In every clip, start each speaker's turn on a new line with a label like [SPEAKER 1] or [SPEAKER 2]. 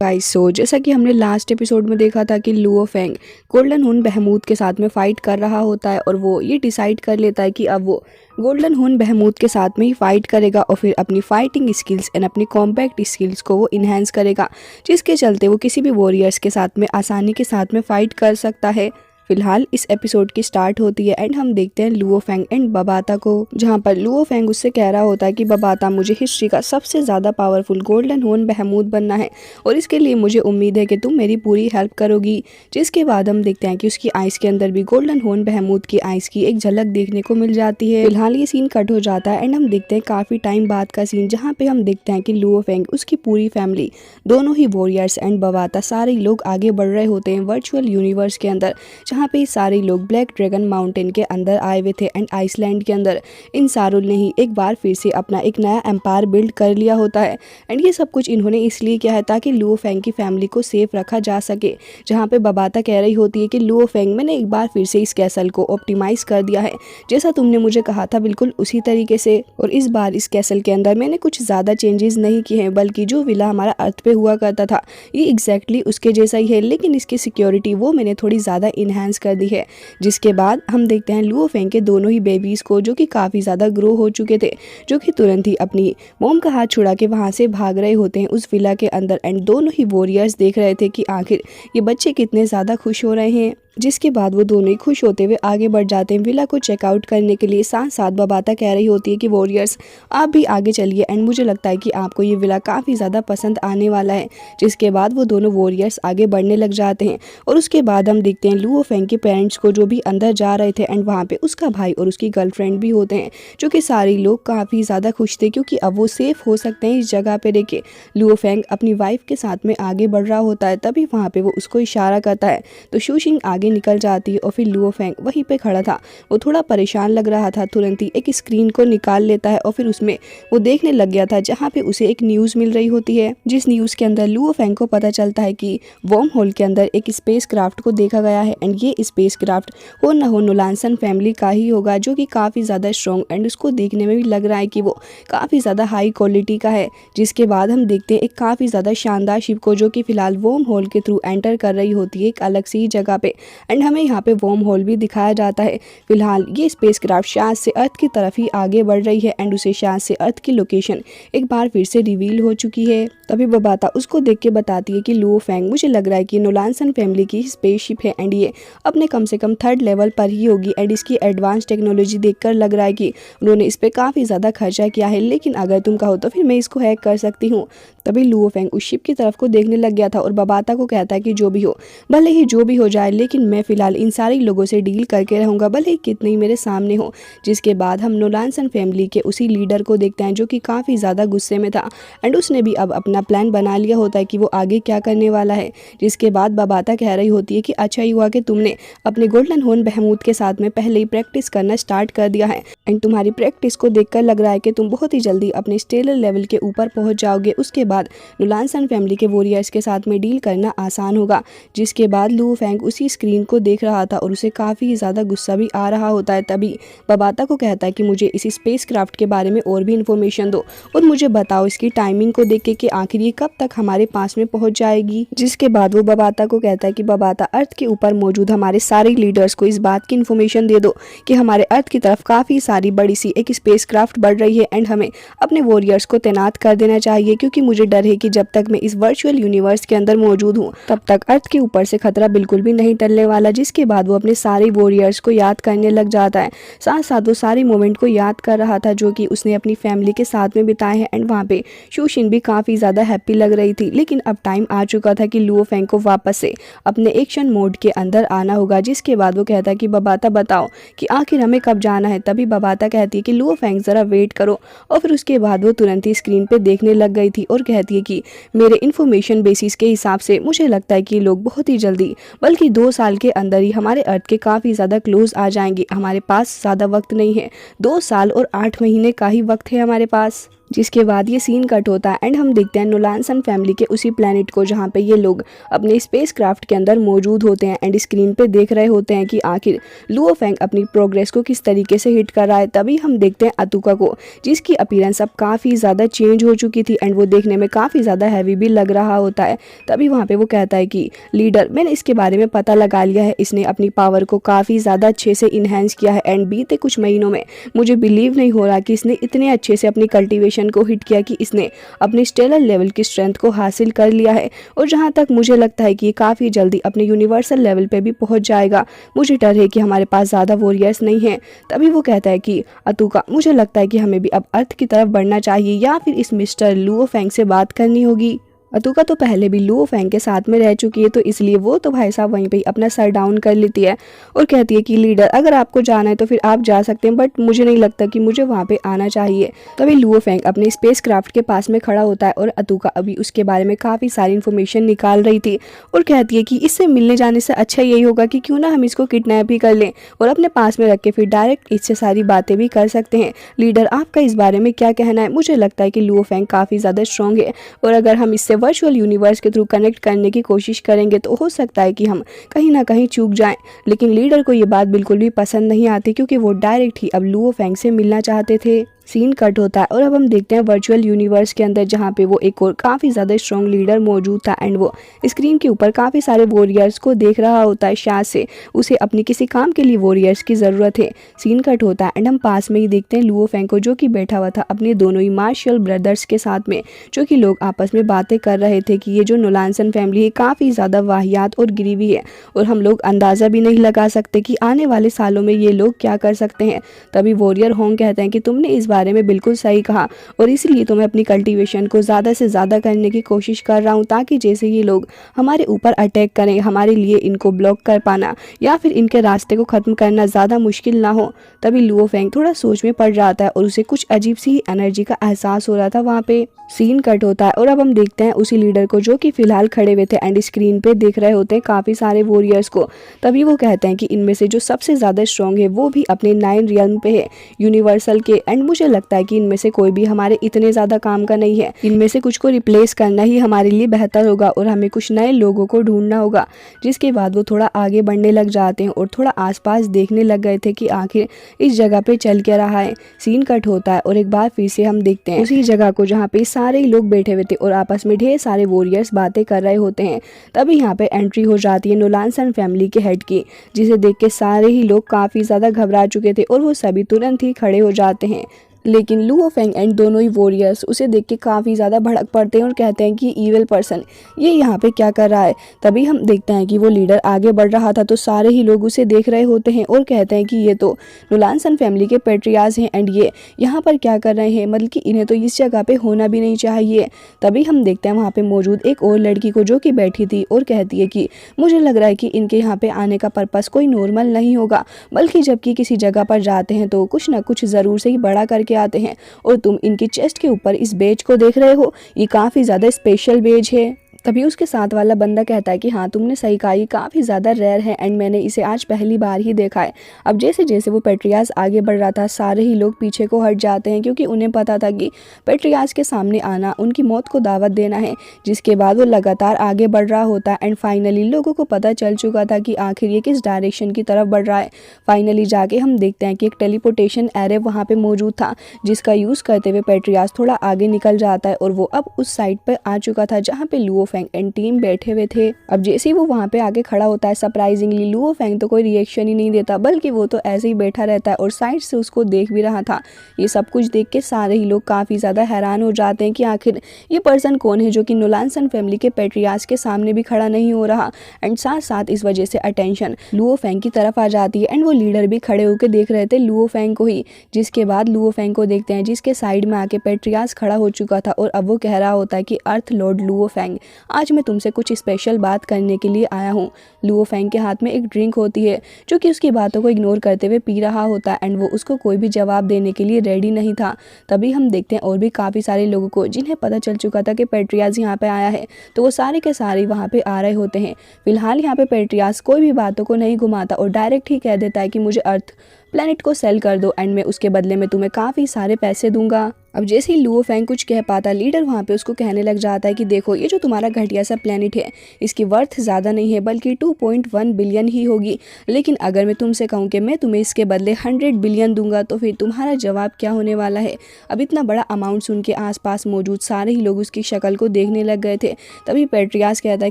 [SPEAKER 1] Guys जैसा कि हमने लास्ट एपिसोड में देखा था कि लुओ फेंग गोल्डन हून बहमूद के साथ में फाइट कर रहा होता है और वो ये डिसाइड कर लेता है कि अब वो गोल्डन हून बहमूद के साथ में ही फाइट करेगा और फिर अपनी फाइटिंग स्किल्स एंड अपनी कॉम्बैट स्किल्स को वो इन्हेंस करेगा, जिसके चलते वो किसी भी वॉरियर्स के साथ में आसानी के साथ में फाइट कर सकता है। फिलहाल इस एपिसोड की स्टार्ट होती है एंड हम देखते हैं लुओ फेंग एंड बबाता को, जहां पर लुओ फेंग उससे कह रहा होता है कि बबाता, मुझे हिस्ट्री का सबसे ज़्यादा पावरफुल गोल्डन हून बहमूद बनना है और इसके लिए मुझे उम्मीद है कि तुम मेरी पूरी हेल्प करोगी। जिसके बाद हम देखते हैं कि उसकी आइस के अंदर भी गोल्डन हून बहमूद की आइस की एक झलक देखने को मिल जाती है। फिलहाल ये सीन कट हो जाता है एंड हम देखते हैं काफ़ी टाइम बाद का सीन, जहाँ पे हम देखते हैं कि लुओ फेंग, उसकी पूरी फैमिली, दोनों ही वॉरियर्स एंड बबाता, सारे लोग आगे बढ़ रहे होते हैं वर्चुअल यूनिवर्स के अंदर, जहाँ पे सारे लोग ब्लैक ड्रैगन माउंटेन के अंदर आए हुए थे एंड आइसलैंड के अंदर इन सारों ने ही एक बार फिर से अपना एक नया एम्पायर बिल्ड कर लिया होता है। एंड ये सब कुछ इन्होंने इसलिए किया है ताकि लुओ फेंग की फैमिली को सेफ रखा जा सके। जहाँ पे बबाता कह रही होती है कि लुओ फेंग, मैंने एक बार फिर से इस कैसल को ऑप्टिमाइज कर दिया है, जैसा तुमने मुझे कहा था बिल्कुल उसी तरीके से, और इस बार इस कैसल के अंदर मैंने कुछ ज़्यादा चेंजेस नहीं किए हैं, बल्कि जो विला हमारा अर्थ पे हुआ करता था ये एग्जैक्टली उसके जैसा ही है, लेकिन इसकी सिक्योरिटी वो मैंने थोड़ी ज़्यादा इन्हांस कर दी है। जिसके बाद हम देखते हैं लुओ फेंग के दोनों ही बेबीज़ को, जो कि काफ़ी ज़्यादा ग्रो हो चुके थे, जो कि तुरंत ही अपनी मॉम का हाथ छुड़ा के वहाँ से भाग रहे होते हैं उस विला के अंदर। एंड दोनों ही वॉरियर्स देख रहे थे कि आखिर ये बच्चे कितने ज़्यादा खुश हो रहे हैं। जिसके बाद वो दोनों ही खुश होते हुए आगे बढ़ जाते हैं विला को चेकआउट करने के लिए। साथ साथ बबाता कह रही होती है कि वॉरियर्स, आप भी आगे चलिए एंड मुझे लगता है कि आपको ये विला काफ़ी ज़्यादा पसंद आने वाला है। जिसके बाद वो दोनों वॉरियर्स आगे बढ़ने लग जाते हैं और उसके बाद हम देखते हैं लुओ फेंग के पेरेंट्स को, जो भी अंदर जा रहे थे एंड वहाँ पे उसका भाई और उसकी गर्लफ्रेंड भी होते हैं, जो कि सारे लोग काफ़ी ज़्यादा खुश थे क्योंकि अब वो सेफ हो सकते हैं इस जगह पे। देखिए लुओ फेंग अपनी वाइफ के साथ में आगे बढ़ रहा होता है, तभी वहाँ पे वो उसको इशारा करता है तो शूशिंग आगे निकल जाती है और फिर लुओ फेंग वहीं पे खड़ा था, वो थोड़ा परेशान लग रहा था, तुरंत ही एक स्क्रीन को निकाल लेता है और फिर उसमें वो देखने लग गया था, जहाँ पे उसे एक न्यूज़ मिल रही होती है, जिस न्यूज़ के अंदर लुओ फेंग को पता चलता है कि वर्म होल के अंदर एक स्पेस क्राफ्ट को देखा गया है एंड ये स्पेस क्राफ्ट हो न हो नोलानसन फैमिली का ही होगा, जो कि काफ़ी ज़्यादा स्ट्रॉन्ग एंड उसको देखने में भी लग रहा है कि वो काफ़ी ज़्यादा हाई क्वालिटी का है। जिसके बाद हम देखते हैं एक काफ़ी ज़्यादा शानदार शिप को, जो कि फिलहाल वर्म होल के थ्रू एंटर कर रही होती है एक अलग सी जगह पे, एंड हमें यहाँ पे वर्म होल भी दिखाया जाता है। फिलहाल ये स्पेसक्राफ्ट शायद से अर्थ की तरफ ही आगे बढ़ रही है एंड उसे शायद से अर्थ की लोकेशन एक बार फिर से रिवील हो चुकी है। तभी बबाता उसको देख के बताती है कि लुओ फेंग, मुझे लग रहा है कि नोलानसन फैमिली की स्पेसशिप है एंड ये अपने कम से कम 3rd लेवल पर ही होगी एंड इसकी एडवांस टेक्नोलॉजी देखकर लग रहा है कि उन्होंने इस पर काफ़ी ज़्यादा खर्चा किया है, लेकिन अगर तुम कहो तो फिर मैं इसको हैक कर सकती हूँ। तभी लुओ फेंग उस शिप की तरफ को देखने लग गया था और बबाता को कहता है कि जो भी हो, भले ही जो भी हो जाए, लेकिन मैं फिलहाल इन सारे लोगों से डील करके रहूँगा, भले ही कितने ही मेरे सामने हो। जिसके बाद हम नोलानसन फैमिली के उसी लीडर को देखते हैं, जो कि काफ़ी ज़्यादा गुस्से में था एंड उसने भी अब अपना प्लान बना लिया होता है कि वो आगे क्या करने वाला है। जिसके बाद बबाता कह रही होती है कि अच्छा ही हुआ कि तुमने अपने गोल्डन हून बहमूद के साथ में पहले ही प्रैक्टिस करना स्टार्ट कर दिया है एंड तुम्हारी प्रैक्टिस को देखकर लग रहा है कि तुम बहुत ही जल्दी अपने स्टेलर लेवल के ऊपर पहुंच जाओगे। उसके बाद नोलानसन फैमिली के वॉरियर्स के साथ में डील करना आसान होगा। जिसके बाद लुओ फेंग उसी स्क्रीन को देख रहा था और उसे काफ़ी ज़्यादा गुस्सा भी आ रहा होता है। तभी बबाता को कहता है कि मुझे इस स्पेस क्राफ्ट के बारे में और भी इन्फॉर्मेशन दो और मुझे बताओ इसकी टाइमिंग को देख के कि आखिर ये कब तक हमारे पास में पहुंच जाएगी। जिसके बाद वो बबाता को कहता है कि बबाता, अर्थ के ऊपर मौजूद हमारे सारे लीडर्स को इस बात की इन्फॉर्मेशन दे दो कि हमारे अर्थ की तरफ काफ़ी सारी बड़ी सी एक स्पेस क्राफ्ट बढ़ रही है एंड हमें अपने वॉरियर्स को तैनात कर देना चाहिए, क्योंकि मुझे डर है कि जब तक मैं इस वर्चुअल यूनिवर्स के अंदर मौजूद हूँ तब तक अर्थ के ऊपर से खतरा बिल्कुल भी नहीं टलने वाला। जिसके बाद वो अपने सारे वॉरियर्स को याद करने लग जाता है, साथ साथ वो सारे मोमेंट को याद कर रहा था जो कि उसने अपनी फैमिली के साथ में बिताए हैं एंड वहाँ पे शूशिन भी काफ़ी ज़्यादा हैप्पी लग रही थी। लेकिन अब टाइम आ चुका था कि लुओ फेंग को वापस से अपने एक्शन मोड के अंदर आना होगा। जिसके बाद वो कहता है कि बबाता बताओ कि आखिर हमें कब जाना है। तभी बबाता कहती है कि लुओ फेंग ज़रा वेट करो, और फिर उसके बाद वो तुरंत ही स्क्रीन पे देखने लग गई थी और कहती है कि मेरे इन्फॉर्मेशन बेसिस के हिसाब से मुझे लगता है कि लोग बहुत ही जल्दी, बल्कि 2 साल के अंदर ही हमारे अर्थ के काफ़ी ज़्यादा क्लोज आ जाएंगे। हमारे पास ज़्यादा वक्त नहीं है, 2 साल और 8 महीने का ही वक्त है हमारे पास। जिसके बाद ये सीन कट होता है एंड हम देखते हैं नोलानसन फैमिली के उसी प्लेनेट को जहाँ पे ये लोग अपने स्पेस क्राफ्ट के अंदर मौजूद होते हैं एंड स्क्रीन पे देख रहे होते हैं कि आखिर लुओ फेंग अपनी प्रोग्रेस को किस तरीके से हिट कर रहा है। तभी हम देखते हैं अतुका को, जिसकी अपीयरेंस अब काफ़ी ज़्यादा चेंज हो चुकी थी एंड वो देखने में काफ़ी ज़्यादा हैवी भी लग रहा होता है। तभी वहाँ पे वो कहता है कि लीडर, मैंने इसके बारे में पता लगा लिया है, इसने अपनी पावर को काफ़ी ज़्यादा अच्छे से इन्हेंस किया है एंड बीते कुछ महीनों में मुझे बिलीव नहीं हो रहा कि इसने इतने अच्छे से अपनी कल्टीवेशन को हिट किया कि इसने अपनी स्टेलर लेवल की स्ट्रेंथ को हासिल कर लिया है। और जहाँ तक मुझे लगता है कि ये काफ़ी जल्दी अपने यूनिवर्सल लेवल पे भी पहुँच जाएगा। मुझे डर है कि हमारे पास ज़्यादा वॉरियर्स नहीं हैं। तभी वो कहता है कि अतुका, मुझे लगता है कि हमें भी अब अर्थ की तरफ बढ़ना चाहिए या फिर इस मिस्टर लुओ फेंग से बात करनी होगी। अतुका तो पहले भी लुओ फेंग के साथ में रह चुकी है, तो इसलिए वो तो भाई साहब वहीं पे अपना सर डाउन कर लेती है और कहती है कि लीडर, अगर आपको जाना है तो फिर आप जा सकते हैं, बट मुझे नहीं लगता कि मुझे वहाँ पे आना चाहिए। तभी लुओ फेंग अपने स्पेस क्राफ्ट के पास में खड़ा होता है और अतुका अभी उसके बारे में काफ़ी सारी इन्फॉर्मेशन निकाल रही थी और कहती है कि इससे मिलने जाने से अच्छा यही होगा कि क्यों ना हम इसको किडनैप ही कर लें और अपने पास में रख के फिर डायरेक्ट इससे सारी बातें भी कर सकते हैं। लीडर, आपका इस बारे में क्या कहना है? मुझे लगता है कि लुओ फेंग काफ़ी ज़्यादा स्ट्रॉन्ग है और अगर हम इससे वर्चुअल यूनिवर्स के थ्रू कनेक्ट करने की कोशिश करेंगे तो हो सकता है कि हम कहीं ना कहीं चूक जाएं। लेकिन लीडर को ये बात बिल्कुल भी पसंद नहीं आती क्योंकि वो डायरेक्ट ही अब लुओ फेंग से मिलना चाहते थे। सीन कट होता है और अब हम देखते हैं वर्चुअल यूनिवर्स के अंदर जहाँ पे वो एक और काफ़ी ज़्यादा स्ट्रॉन्ग लीडर मौजूद था एंड वो स्क्रीन के ऊपर काफ़ी सारे वॉरियर्स को देख रहा होता है। शायद से उसे अपनी किसी काम के लिए वॉरियर्स की ज़रूरत है। सीन कट होता है एंड हम पास में ही देखते हैं लुओ फेंग को, जो कि बैठा हुआ था अपने दोनों ही मार्शल ब्रदर्स के साथ में, जो कि लोग आपस में बातें कर रहे थे कि ये जो नोलानसन फैमिली है काफ़ी ज़्यादा वाहियात और गिरीवी है और हम लोग अंदाज़ा भी नहीं लगा सकते कि आने वाले सालों में ये लोग क्या कर सकते हैं। तभी वॉरियर होंग कहते हैं कि तुमने इस बारे में बिल्कुल सही कहा और इसलिए तो मैं अपनी कल्टीवेशन को ज़्यादा से ज़्यादा करने की कोशिश कर रहा हूँ ताकि जैसे ये लोग हमारे ऊपर अटैक करें, हमारे लिए इनको ब्लॉक कर पाना या फिर इनके रास्ते को ख़त्म करना ज़्यादा मुश्किल ना हो। तभी लुओ फेंग थोड़ा सोच में पड़ जाता है और उसे कुछ अजीब सी एनर्जी का एहसास हो रहा था वहाँ पे। सीन कट होता है और अब हम देखते हैं उसी लीडर को, जो कि फिलहाल खड़े हुए थे एंड स्क्रीन पे देख रहे होते हैं काफ़ी सारे वॉरियर्स को। तभी वो कहते हैं कि इनमें से जो सबसे ज़्यादा स्ट्रॉन्ग है वो भी अपने 9 रियल्म पे है यूनिवर्सल के एंड मुझे लगता है कि इनमें से कोई भी हमारे इतने ज़्यादा काम का नहीं है। इनमें से कुछ को रिप्लेस करना ही हमारे लिए बेहतर होगा और हमें कुछ नए लोगों को ढूंढना होगा। जिसके बाद वो थोड़ा आगे बढ़ने लग जाते हैं और थोड़ा आसपास देखने लग गए थे कि आखिर इस जगह पे चल क्या रहा है। सीन कट होता है और एक बार फिर से हम देखते हैं उसी जगह को जहाँ पे सारे ही लोग बैठे हुए थे और आपस में ढेर सारे वॉरियर्स बातें कर रहे होते हैं। तभी यहाँ पे एंट्री हो जाती है नोलानसन फैमिली के हेड की, जिसे देख के सारे ही लोग काफ़ी ज़्यादा घबरा चुके थे और वो सभी तुरंत ही खड़े हो जाते हैं। लेकिन लुओ फेंग एंड दोनों ही वॉरियर्स उसे देख के काफ़ी ज़्यादा भड़क पड़ते हैं और कहते हैं कि ईविल पर्सन ये यहाँ पे क्या कर रहा है। तभी हम देखते हैं कि वो लीडर आगे बढ़ रहा था तो सारे ही लोग उसे देख रहे होते हैं और कहते हैं कि ये तो नोलानसन फैमिली के पेट्रियाज हैं एंड ये यहाँ पर क्या कर रहे हैं, मतलब कि इन्हें तो इस जगह पे होना भी नहीं चाहिए। तभी हम देखते हैं वहाँ पे मौजूद एक और लड़की को, जो कि बैठी थी और कहती है कि मुझे लग रहा है कि इनके यहाँ पे आने का पर्पस कोई नॉर्मल नहीं होगा, बल्कि जबकि किसी जगह पर जाते हैं तो कुछ ना कुछ ज़रूर से ही बड़ा करके आते हैं। और तुम इनकी चेस्ट के ऊपर इस बेज को देख रहे हो, ये काफ़ी ज़्यादा स्पेशल बेज है। तभी उसके साथ वाला बंदा कहता है कि हाँ तुमने सही कहा, ये काफ़ी ज़्यादा रेयर है एंड मैंने इसे आज पहली बार ही देखा है। अब जैसे जैसे वो पेट्रियास आगे बढ़ रहा था सारे ही लोग पीछे को हट जाते हैं क्योंकि उन्हें पता था कि पेट्रियास के सामने आना उनकी मौत को दावत देना है। जिसके बाद वो लगातार आगे बढ़ रहा होता है एंड फाइनली लोगों को पता चल चुका था कि आखिर ये किस डायरेक्शन की तरफ बढ़ रहा है। फाइनली जाके हम देखते हैं कि एक टेलीपोर्टेशन एरे वहाँ पर मौजूद था, जिसका यूज़ करते हुए पेट्रियास थोड़ा आगे निकल जाता है और वो अब उस साइड पर आ चुका था जहाँ पे लुओ फेंग एंड टीम बैठे हुए थे। अब जैसे ही वो वहाँ पे आके खड़ा होता है, सरप्राइजिंगली लुओ फेंग तो कोई रिएक्शन ही नहीं देता, बल्कि वो तो ऐसे ही बैठा रहता है और साइड से उसको देख भी रहा था। ये सब कुछ देख के सारे ही लोग काफ़ी ज़्यादा हैरान हो जाते हैं कि आखिर ये पर्सन कौन है जो कि नोलानसन फैमिली के पेट्रियास के सामने भी खड़ा नहीं हो रहा। एंड साथ साथ इस वजह से अटेंशन लुओ फेंग की तरफ आ जाती है एंड वो लीडर भी खड़े होकर देख रहे थे लुओ फेंग को ही। जिसके बाद लुओ फेंग को देखते हैं जिसके साइड में आके पेट्रियास खड़ा हो चुका था और अब वो कह रहा होता है कि अर्थ लॉर्ड लुओ फेंग, आज मैं तुमसे कुछ स्पेशल बात करने के लिए आया हूँ। लुओ फेंग के हाथ में एक ड्रिंक होती है जो कि उसकी बातों को इग्नोर करते हुए पी रहा होता है एंड वो उसको कोई भी जवाब देने के लिए रेडी नहीं था। तभी हम देखते हैं और भी काफ़ी सारे लोगों को जिन्हें पता चल चुका था कि पेट्रियास यहाँ पे आया है, तो वो सारे के सारे वहाँ पे आ रहे होते हैं। फिलहाल यहाँ पे पेट्रियास कोई भी बातों को नहीं घुमाता और डायरेक्ट ही कह देता है कि मुझे अर्थ प्लेनेट को सेल कर दो एंड मैं उसके बदले में तुम्हें काफ़ी सारे पैसे दूंगा। अब जैसे ही लुओ फेंग कुछ कह पाता, लीडर वहाँ पे उसको कहने लग जाता है कि देखो ये जो तुम्हारा घटिया सा प्लेनेट है इसकी वर्थ ज़्यादा नहीं है बल्कि 2.1 बिलियन ही होगी, लेकिन अगर मैं तुमसे कहूँ कि मैं तुम्हें इसके बदले 100 बिलियन दूंगा तो फिर तुम्हारा जवाब क्या होने वाला है। अब इतना बड़ा अमाउंट सुन के आसपास मौजूद सारे ही लोग उसकी शक्ल को देखने लग गए थे। तभी पेट्रियास कहता है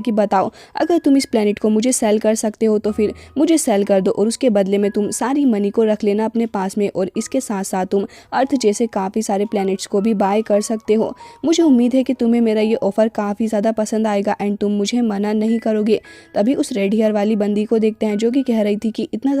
[SPEAKER 1] कि बताओ, अगर तुम इस प्लेनेट को मुझे सेल कर सकते हो तो फिर मुझे सेल कर दो और उसके बदले में तुम सारी मनी को रख लेना अपने पास में, और इसके साथ साथ तुम अर्थ जैसे काफ़ी सारे को भी बाय कर सकते हो। मुझे उम्मीद है कि तुम्हें मेरा ये ऑफर काफ़ी ज़्यादा पसंद आएगा एंड तुम मुझे मना नहीं करोगे। तभी उस रेड हेयर वाली बंदी को देखते हैं जो कि कह रही थी कि इतना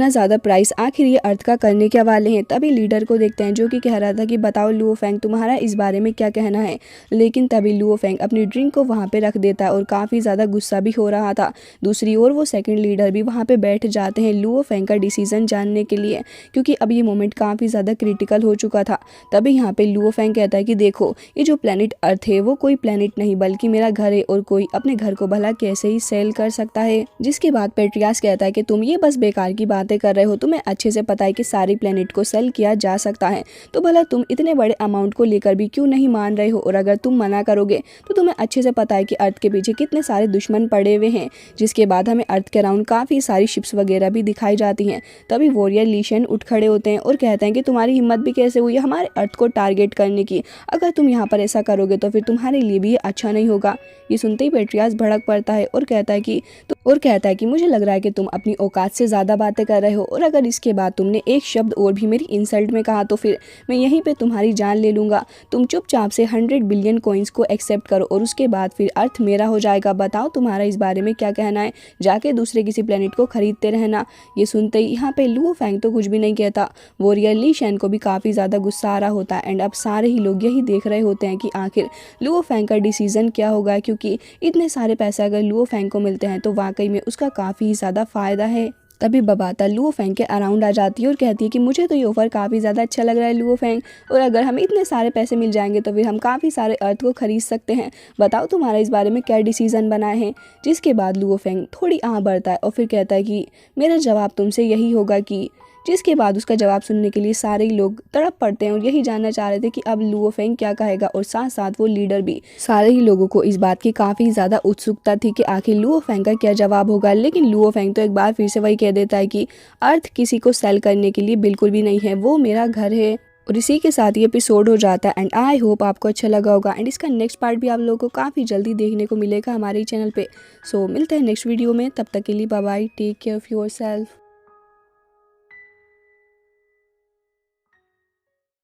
[SPEAKER 1] ज़्यादा प्राइस आखिर ये अर्थ का करने के वाले हैं। तभी लीडर को देखते हैं जो कि कह रहा था कि बताओ लुओ फेंग, तुम्हारा इस बारे में क्या कहना है। लेकिन तभी लुओ फेंग अपनी ड्रिंक को वहाँ पे रख देता है और काफ़ी ज़्यादा गुस्सा भी हो रहा था। दूसरी ओर वो सेकंड लीडर भी वहाँ पे बैठ जाते हैं लुओ फेंग का डिसीजन जानने के लिए, क्योंकि अब ये मोमेंट काफ़ी ज़्यादा क्रिटिकल हो चुका था। तभी यहाँ पे लुओ फेंग कहता है कि देखो ये जो प्लेनेट अर्थ है वो कोई प्लेनेट नहीं बल्कि मेरा घर है, और कोई अपने घर को भला कैसे ही सेल कर सकता है। जिसके बाद पेट्रियास कहता है कि तुम ये बस बेकार की बातें कर रहे हो, तुम्हें अच्छे से पता है कि सारी प्लेनेट को सेल किया जा सकता है, तो भला तुम इतने बड़े अमाउंट को लेकर भी क्यों नहीं मान रहे हो। और अगर तुम मना करोगे तो तुम्हें अच्छे से पता है कि अर्थ के पीछे कितने सारे दुश्मन पड़े हुए हैं। जिसके बाद हमें अर्थ के अराउंड काफ़ी सारी शिप्स वगैरह भी दिखाई जाती हैं। तभी वॉरियर ली शेन उठ खड़े होते हैं और कहते हैं कि तुम्हारी हिम्मत भी कैसे हुई हमारे अर्थ को टारगेट करने की, अगर तुम यहाँ पर ऐसा करोगे तो फिर तुम्हारे लिए भी ये अच्छा नहीं होगा। ये सुनते ही पेट्रियास भड़क पड़ता है और कहता है कि मुझे लग रहा है कि तुम अपनी औकात से ज़्यादा बातें कर रहे हो, और अगर इसके बाद तुमने एक शब्द और भी मेरी इंसल्ट में कहा तो फिर मैं यहीं पे तुम्हारी जान ले लूँगा। तुम चुपचाप से 100 बिलियन कॉइन्स को एक्सेप्ट करो और उसके बाद फिर अर्थ मेरा हो जाएगा। बताओ तुम्हारा इस बारे में क्या कहना है, जाके दूसरे किसी प्लेनेट को खरीदते रहना। ये सुनते ही यहाँ पे लुओ फेंग तो कुछ भी नहीं कहता। वॉरियर ली शेन को भी काफ़ी ज़्यादा गुस्सा आ रहा होता है एंड अब सारे ही लोग यही देख रहे होते हैं कि आखिर लुओ फेंग का डिसीजन क्या होगा, क्योंकि इतने सारे पैसे अगर लुओ फेंग को मिलते हैं तो वाकई में उसका काफ़ी ज़्यादा फ़ायदा है। तभी बबाता लुओ फेंग के अराउंड आ जाती है और कहती है कि मुझे तो ये ऑफ़र काफ़ी ज़्यादा अच्छा लग रहा है लुओ फेंग, और अगर हमें इतने सारे पैसे मिल जाएंगे तो फिर हम काफ़ी सारे अर्थ को खरीद सकते हैं। बताओ तुम्हारा इस बारे में क्या डिसीज़न बनाए हैं। जिसके बाद लुओ फेंग थोड़ी आह भरता है और फिर कहता है कि मेरा जवाब तुमसे यही होगा कि, जिसके बाद उसका जवाब सुनने के लिए सारे ही लोग तड़प पड़ते हैं और यही जानना चाह रहे थे कि अब लुओ फेंग क्या कहेगा, और साथ साथ वो लीडर भी। सारे ही लोगों को इस बात की काफ़ी ज़्यादा उत्सुकता थी कि आखिर लुओ फेंग का क्या जवाब होगा। लेकिन लुओ फेंग तो एक बार फिर से वही कह देता है कि अर्थ किसी को सेल करने के लिए बिल्कुल भी नहीं है, वो मेरा घर है। और इसी के साथ ये एपिसोड हो जाता है एंड आई होप आपको अच्छा लगा होगा एंड इसका नेक्स्ट पार्ट भी आप लोगों को काफ़ी जल्दी देखने को मिलेगा हमारे चैनल पे। सो मिलते हैं नेक्स्ट वीडियो में, तब तक के लिए bye bye, take care of yourself.